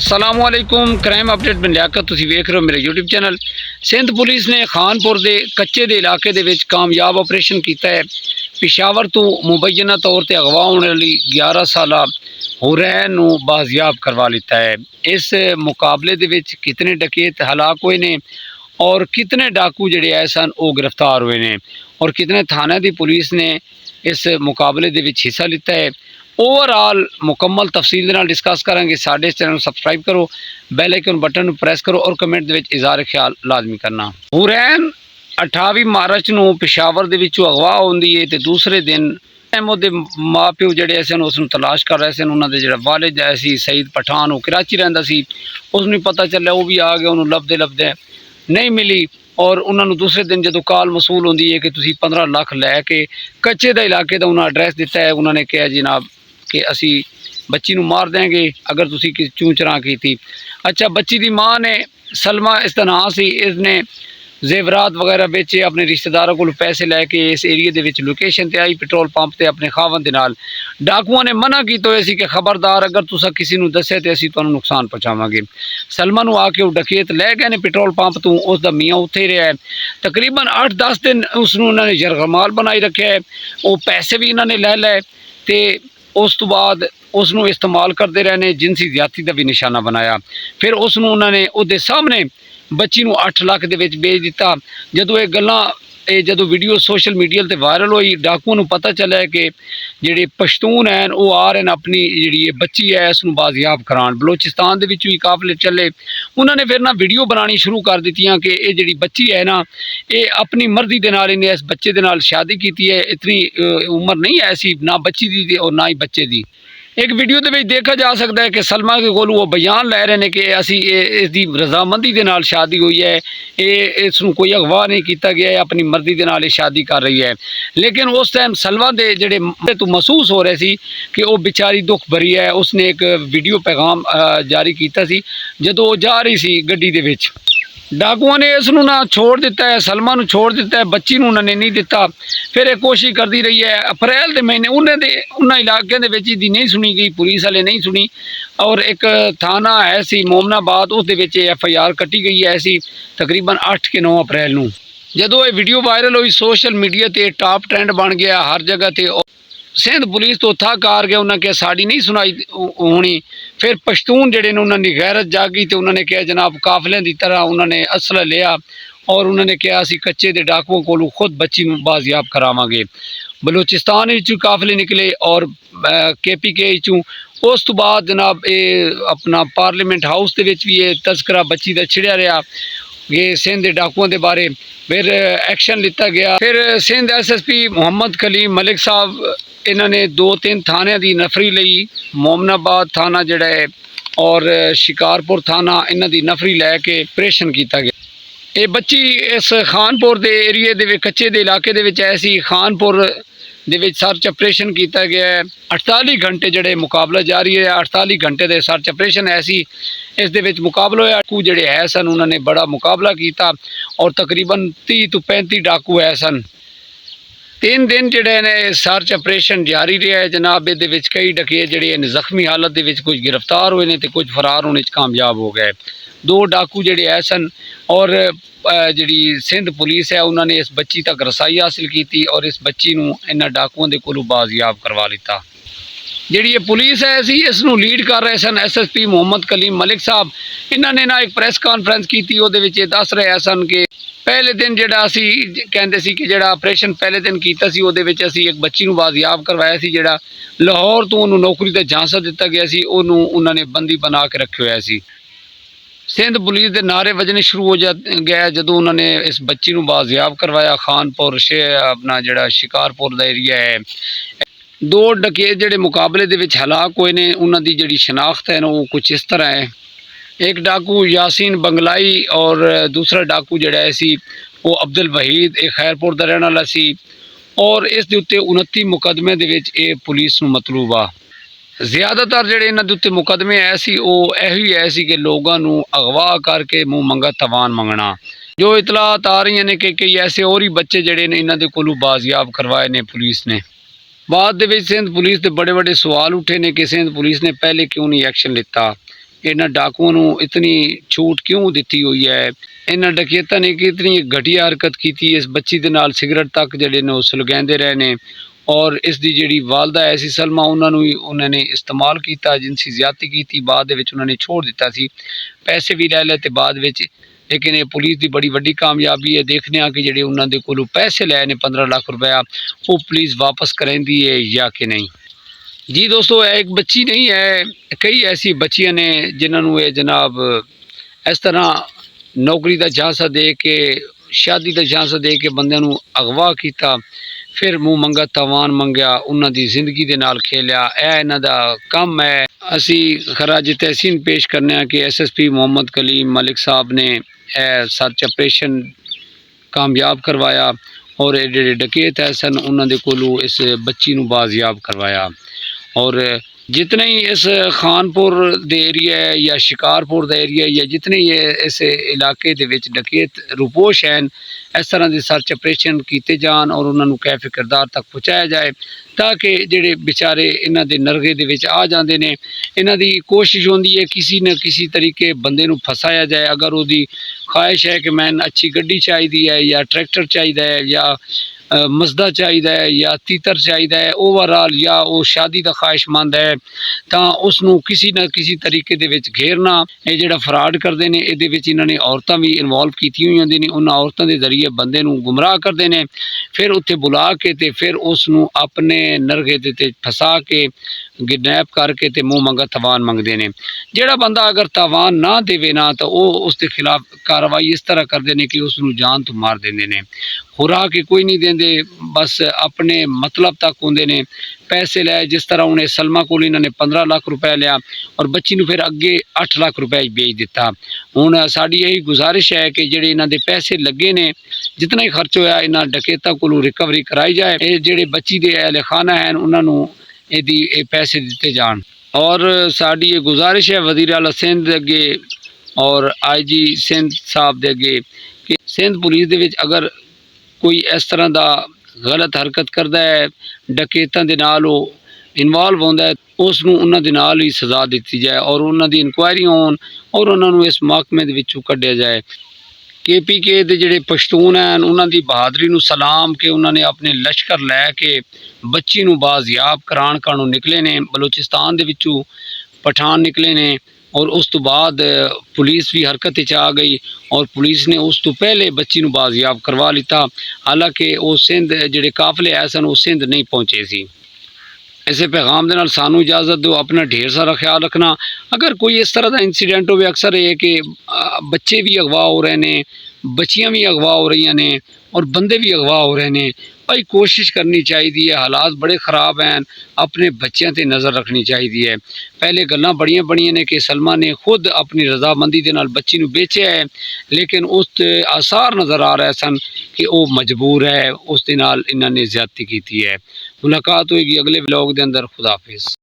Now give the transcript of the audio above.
असलामुअलैकुम crime update में लियाकत तुसीं वेख रहे हो मेरे यूट्यूब चैनल। सिंध पुलिस ने खानपुर के कच्चे दे इलाके दे विच कामयाब ऑपरेशन किया है। पिशावर तो मुबैना तौर पर अगवा होने वाली 11 साल हुरैन नूं बाजियाब करवा लिता है। इस मुकाबले दे विच कितने डकैत हलाक हुए ने और कितने डाकू जिहड़े आए सन वो गिरफ्तार हुए ने और कितने थाने की पुलिस ने इस मुकाबले दे विच हिस्सा लिता है, ओवरऑल मुकम्मल तफसील दे नाल डिस्कस करांगे। साडे इस चैनल को सबसक्राइब करो, बैल आइकन बटन प्रेस करो और कमेंट दे विच इज़हार ख्याल लाजमी करना। हुरैन 28 मार्च नूं पिशावर दे विचों अगवा होंदी है ते दूसरे दिन ਉਹਦੇ माँ प्यो ਜਿਹੜੇ ਸਨ ਉਸ ਨੂੰ ਤਲਾਸ਼ ਕਰ ਰਹੇ ਸਨ। ਉਹਨਾਂ ਦੇ ਜਿਹੜਾ ਵਾਲਿਦ ਹੈ ਸੀ ਸਈਦ ਪਠਾਨ, ਉਹ ਕਰਾਚੀ ਰਹਿੰਦਾ ਸੀ। ਉਸ ਨੂੰ ਪਤਾ ਚੱਲਿਆ, ਉਹ ਵੀ ਆ ਗਿਆ, ਉਹਨੂੰ ਲੱਭਦੇ ਲੱਭਦੇ नहीं मिली और उन्होंने दूसरे दिन जो कॉल मसूल होंगी है कि तुसी 15 लाख लैके कच्चे का इलाके का उन्हें एड्रैस दिता है। उन्होंने कहा जनाब कि असी बच्ची नूं मार देंगे अगर तुसी कि चूं चरां की थी। अच्छा, बच्ची की माँ ने सलमा इसका नाम से इसने जेवरात वगैरह बेचे, अपने रिश्तेदारों को पैसे लैके इस एरिए दे विच लोकेशन ते आई पेट्रोल पंप ते अपने खावन दे नाल। डाकुआं ने मना कीता होया सी कि खबरदार अगर तुसा किसी नूं दस्सिया ते असीं तुहानूं नुकसान पहुंचावांगे। सलमा नूं आके वो डकैत लै गए ने पेट्रोल पंप तो, उसका मियाँ उत्थे ही रहा है। तकरीबन 8-10 दिन उसनूं उन्होंने जरगमाल बनाई रखा है। वो पैसे भी इन्होंने लै लै ते उस तो बाद उसनूं इस्तेमाल करते रहे ने, जिनसी ज्यादती का भी निशाना बनाया। फिर उसनूं उन्होंने उहदे सामने बच्ची नूं 8 लाख दे विच बेच दिता। जदों ये गल्लां जदों वीडियो सोशल मीडिया ते वायरल हुई, डाकुआं नूं पता चलिया कि जिहड़े पश्तून हैं वो आ रहे हैं अपनी जिहड़ी बच्ची है इसनूं बाजियाब कराउण। बलोचिस्तान दे विच भी काफले चले, उन्होंने फिर ना वीडियो बनानी शुरू कर दित्तियां कि ये जिहड़ी बच्ची है ना, ये अपनी मर्जी दे नाल इन्हें इस बच्चे दे नाल शादी की है। इतनी उम्र नहीं है ऐसी ना बच्ची दी और ना ही बच्चे दी। एक वीडियो दे विच देखा जा सकता है कि सलमा के कोल वो बयान लै रहे हैं कि असी इसकी रजामंदी के नाल शादी हुई है, ये इसनूं कोई अगवा नहीं किया गया है, अपनी मर्जी के नाल शादी कर रही है। लेकिन उस टाइम सलमा के जिहड़े तो महसूस हो रहे सी कि वो बेचारी दुख भरी है। उसने एक वीडियो पैगाम जारी किया सी जदों वो जा रही सी गड्डी दे विच। डाकुआं ने इसनूं ना छोड़ दिता है, सलमा नूं छोड़ दिता है, बच्ची नूं उन्होंने नहीं दिता। फिर एक कोशिश करती रही है। अप्रैल के महीने उन्होंने इलाके दे विच दी नहीं सुनी गई, पुलिस वाले नहीं सुनी और एक थाना है सी मोमनाबाद, उस दे विच FIR कट्टी गई है सी तकरीबन 8 के 9 अप्रैल नूं। जदों ये वीडियो वायरल हुई सोशल मीडिया ते टॉप ट्रेंड बन गया हर जगह ते। सिंध पुलिस तो थक हार गया, उन्होंने कहा साड़ी नहीं सुनाई होनी। फिर पश्तून जिहड़े ने उन्होंने गैरत जागी तो उन्होंने कहा जनाब काफले की तरह उन्होंने असला लिया और उन्होंने कहा असी कच्चे दे डाकुओं को खुद बच्ची बाजियाब करावांगे। बलोचिस्तान विचों काफले निकले और KPK चूँ। उस तो बाद जनाब ये अपना पार्लीमेंट हाउस दे विच भी ये तस्करा बच्ची का छिड़िया रहा कि सिंध के डाकुओं के बारे। फिर एक्शन लिता गया। फिर सिंध SSP मोहम्मद कलीम मलिक साहब इन्होंने 2-3 थाने की नफरी लई, मोमनाबाद थाना जिहड़ा है और शिकारपुर थाना, इन्हां दी नफरी लैके ऑपरेशन किया गया। ये बच्ची इस खानपुर के एरिए दे कच्चे दे इलाके दे विच ऐसी खानपुर दे विच सर्च ऑपरेशन किया गया है। 48 घंटे जिहड़े मुकाबला जारी है, 48 घंटे दे सर्च ऑपरेशन ऐसी इस दे विच मुकाबला होया। डाकू जिहड़े है सन उन्होंने बड़ा मुकाबला किया और तकरीबन 30 तो 35 डाकू है सन। 3 दिन जिहड़े ने सर्च ऑपरेशन जारी रहा है जनाब। इहदे विच कई डकैत जिहड़े जख्मी हालत दे विच कुछ गिरफ्तार हुए ने ते कुछ फरार होने कामयाब हो गए। 2 डाकू जिहड़े है सन और जिहड़ी सिंध पुलिस है उन्होंने इस बच्ची तक रसाई हासिल की और इस बच्ची नूं इन्हां डाकुआं दे कोलों बाजियाब करवा लिता। जिहड़ी ये पुलिस है सी इसनूं लीड कर रहे सन SSP मोहम्मद कलीम मलिक साहब। इन्होंने ना एक प्रेस कॉन्फ्रेंस की, उहदे विच दस रहे सन कि पहले दिन जिहड़ा असी कहंदे सी कि जिहड़ा ऑपरेशन पहले दिन कीता सी उहदे विच असी एक बच्ची नूं बाजियाब करवाया सी। जिहड़ा लाहौर तो उन्होंने नौकरी ते झांसा दिता गया सी, उन्होंने उन्होंने बंदी बना के रखे होया सी। सिंध पुलिस के नारे वजने शुरू हो गया जदों उन्होंने इस बच्ची नूं बाजियाब करवाया। खानपुर अपना जिहड़ा शिकारपुर का एरिया है। 2 डकैत जिहड़े मुकाबले दे विच हलाक हुए ने, उन्हां दी जिहड़ी शनाख्त है ना वो कुछ इस तरह है। एक डाकू यासीन बंगलाई और दूसरा डाकू जिहड़ा है सी वो अब्दुल वहीद एक खैरपुर दा रहने वाला सी और इस दे उत्ते 29 मुकदमे दे विच ये पुलिस नूं मतलूब आ। ज़्यादातर जिहड़े इन्हां दे उत्ते मुकदमे है सी वो यही है सी कि लोगों नूं अगवा करके मूँह मंगा तवान मंगना। जो इतलात आ रही ने कि कई ऐसे और ही बच्चे जिहड़े ने इन्हां दे कोलों बाजियाब करवाए ने पुलिस ने। बाद दे विच सिंध पुलिस के बड़े बड़े सवाल उठे ने कि सिंध पुलिस ने पहले क्यों नहीं एक्शन लिता। ਇਹਨਾਂ ਡਾਕੂਆਂ ਨੂੰ ਇਤਨੀ ਛੂਟ ਕਿਉਂ ਦਿੱਤੀ ਹੋਈ ਹੈ। ਇਹਨਾਂ ਡਕੈਤਾਂ ਨੇ ਕਿਤਨੀ ਘਟੀਆ ਹਰਕਤ ਕੀਤੀ, ਇਸ ਬੱਚੀ ਦੇ ਨਾਲ ਸਿਗਰਟ ਤੱਕ ਜਿਹੜੇ ਨੇ ਉਹ ਸੁਲਗਾਉਂਦੇ ਰਹੇ ਨੇ। ਔਰ ਇਸ ਦੀ ਜਿਹੜੀ ਵਾਲਦਾ ਹੈ ਸੀ ਸਲਮਾ, ਉਹਨਾਂ ਨੂੰ ਵੀ ਉਹਨਾਂ ਨੇ ਇਸਤੇਮਾਲ ਕੀਤਾ, ਜਿਨਸੀ ਜ਼ਿਆਦਤੀ ਕੀਤੀ। ਬਾਅਦ ਦੇ ਵਿੱਚ ਉਹਨਾਂ ਨੇ ਛੋੜ ਦਿੱਤਾ ਸੀ, ਪੈਸੇ ਵੀ ਲੈ ਲਏ ਤੇ ਬਾਅਦ ਵਿੱਚ। ਲੇਕਿਨ ਇਹ ਪੁਲਿਸ ਦੀ ਬੜੀ ਵੱਡੀ ਕਾਮਯਾਬੀ ਹੈ। ਦੇਖਦੇ ਹਾਂ ਕਿ ਜਿਹੜੇ ਉਹਨਾਂ ਦੇ ਕੋਲੋਂ ਪੈਸੇ ਲਏ ਨੇ 15 ਲੱਖ ਰੁਪਇਆ, ਉਹ ਪੁਲਿਸ ਵਾਪਸ ਕਰਾਂਦੀ ਹੈ ਜਾਂ ਕਿ ਨਹੀਂ। ਜੀ ਦੋਸਤੋ, ਇਹ ਇੱਕ ਬੱਚੀ ਨਹੀਂ ਹੈ, ਕਈ ਐਸੀ ਬੱਚੀਆਂ ਨੇ ਜਿਨ੍ਹਾਂ ਨੂੰ ਇਹ ਜਨਾਬ ਇਸ ਤਰ੍ਹਾਂ ਨੌਕਰੀ ਦਾ ਝਾਂਸਾ ਦੇ ਕੇ, ਸ਼ਾਦੀ ਦਾ ਝਾਂਸਾ ਦੇ ਕੇ ਬੰਦਿਆਂ ਨੂੰ ਅਗਵਾ ਕੀਤਾ, ਫਿਰ ਮੂੰਹ ਮੰਗਾ ਤਾਵਾਨ ਮੰਗਿਆ, ਉਹਨਾਂ ਦੀ ਜ਼ਿੰਦਗੀ ਦੇ ਨਾਲ ਖੇਲਿਆ। ਇਹ ਇਹਨਾਂ ਦਾ ਕੰਮ ਹੈ। ਅਸੀਂ ਖਰਾਜ ਤਹਿਸੀਨ ਪੇਸ਼ ਕਰਨੇ ਹਾਂ ਕਿ SSP ਮੁਹੰਮਦ ਕਲੀਮ ਮਲਿਕ ਸਾਹਿਬ ਨੇ ਇਹ ਸਰਚ ਆਪਰੇਸ਼ਨ ਕਾਮਯਾਬ ਕਰਵਾਇਆ ਔਰ ਇਹ ਜਿਹੜੇ ਡਕੈਤ ਹੈ ਸਨ ਉਹਨਾਂ ਦੇ ਕੋਲੋਂ ਇਸ ਬੱਚੀ ਨੂੰ ਬਾਜ਼ਿਆਬ ਕਰਵਾਇਆ। ਔਰ जितने ही इस खानपुर दे एरिया है या शिकारपुर का एरिया या जितने ही इस इलाके दे विच डकैत रुपोश हैं, इस तरह के सर्च ऑपरेशन किए जान और उन्होंने कैफे किरदार तक पहुँचाया जाए ताकि जेडे बेचारे इन्हां दे नरगे दे विच आ जाते हैं। इन्हां दी कोशिश होंदी है किसी न किसी तरीके बंदे नूं फसाया जाए। अगर उहदी ख्वाहिश है कि मैंने अच्छी गड्डी चाहिए है या ट्रैक्टर चाहिए है या मसदा चाहिए है या तीतर चाहिए है, ओवरऑल या वो शादी का ख्वाहिशमंद है, तो उसनों किसी न किसी तरीके दे विच घेरना। ये जिहड़ा फ्रॉड करते हैं ये इन्होंने औरतां भी इनवॉल्व की हुई होंदी ने, उन्हां औरतां दे जरिए बंदे नूं गुमराह करते हैं, फिर उत्थे बुला के ते फिर उसनूं अपने नरगे ते फसा के किडनैप करके ते मुँह मंगा तवान मंगते हैं। जिहड़ा बंदा अगर तवान ना देवे ना तो वह उसके खिलाफ कार्रवाई इस तरह करते हैं कि उसनूं जान तो मार देंदे ने। खुराक कोई नहीं देंदे, बस अपने मतलब तक होंदे ने। पैसे लै जिस तरह उन्हें सलमा को इन्होंने 15 लाख रुपया लिया और बच्ची नूं फिर अगे 8 लाख रुपया बेच दिता। हुण साडी यही गुजारिश है कि जिहड़े इन्हां दे पैसे लगे ने, जितना ही खर्च होया इन्हां डकैतां कोलों रिकवरी कराई जाए। ये जिहड़े बच्ची दे अहले खाना हैं उन्हां नूं ये पैसे दिते जान। और साडी ये गुजारिश है वज़ीर आला सिंध अगे और IG सिंध साहब दे अगे कि सिंध पुलिस दे विच अगर कोई इस तरह का गलत हरकत करता है, डकैतां दे नाल इनवॉल्व होंदा है, उसनूं उन्हां दे नाल ही सज़ा दी जाए और उन्हां दी इंक्वायरी होन और उन्हां नूं इस महकमे दे विचों कढिया जाए। KPK दे जिहड़े पश्तून हैं उन्हां दी बहादरी नूं सलाम कि उन्हां ने अपने लश्कर लैके बच्ची नूं बाजियाब कराण काणों निकले ने। बलोचिस्तान दे विचों पठान निकले ने और उस तो बाद पुलिस भी हरकत आ गई और पुलिस ने उस तो पहले बच्ची नूं बाजियाब करवा लिता। हालांकि वो सिंध जिहड़े काफले आए सन वो सिंध नहीं पहुँचे सी। इसे पैगाम के नाल सानू इजाज़त दो, अपना ढेर सारा ख्याल रखना। अगर कोई इस तरह का इंसीडेंट हो, अक्सर ये कि बच्चे भी अगवा हो रहे हैं, बच्चियां भी अगवा हो रही ने और बंदे भी अगवा हो रहे हैं, भाई कोशिश करनी चाहिए है। हालात बड़े ख़राब हैं, अपने बच्चों पर नज़र रखनी चाहिए है। पहले गल्लां बड़ियां बड़ियां ने कि सलमा ने खुद अपनी रजामंदी के नाल बच्ची नूं बेचा है, लेकिन उस आसार नज़र आ रहे सन कि वह मजबूर है, उस दे नाल इन्हां ने ज़्यादती की है। मुलाकात होएगी अगले व्लॉग के अंदर। खुदा हाफिज़।